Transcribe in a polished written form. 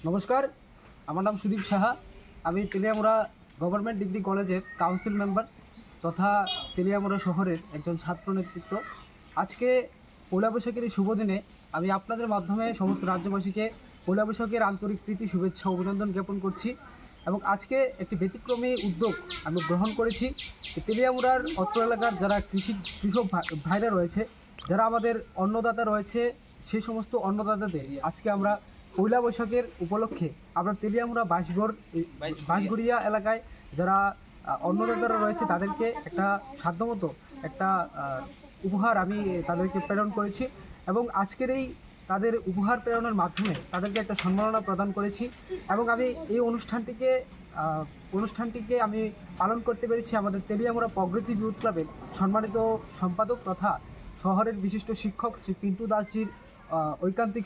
নমস্কার, আমার নাম সুদীপ সাহা। আমি তেলিয়ামুড়া গভর্নমেন্ট ডিগ্রি কলেজের কাউন্সিল মেম্বার তথা তেলিয়ামুড়া শহরের একজন ছাত্র নেতৃত্ব। আজকে পয়লা বৈশাখের এই শুভ দিনে আমি আপনাদের মাধ্যমে সমস্ত রাজ্যবাসীকে পয়লা বৈশাখের আন্তরিক প্রীতি, শুভেচ্ছা, অভিনন্দন জ্ঞাপন করছি। এবং আজকে একটি ব্যতিক্রমী উদ্যোগ আমি গ্রহণ করেছি। তেলিয়ামুড়ার অত্র এলাকার যারা কৃষক ভাইরা রয়েছে, যারা আমাদের অন্নদাতা রয়েছে, সেই সমস্ত অন্নদাতাদের আজকে আমরা পয়লা বৈশাখের উপলক্ষে আমরা তেলিয়ামুড়া বাঁশগড়িয়া এলাকায় যারা অন্নদাতারা রয়েছে তাদেরকে একটা সাধ্যমতো একটা উপহার আমি তাদেরকে প্রেরণ করেছি। এবং আজকের এই তাদের উপহার প্রেরণের মাধ্যমে তাদেরকে একটা সম্মাননা প্রদান করেছি। এবং আমি এই অনুষ্ঠানটিকে আমি পালন করতে পেরেছি আমাদের তেলিয়ামুড়া প্রগ্রেসিভ ইউথ ক্লাবের সম্মানিত সম্পাদক তথা শহরের বিশিষ্ট শিক্ষক শ্রী পিন্টু দাসজির ঐকান্তিক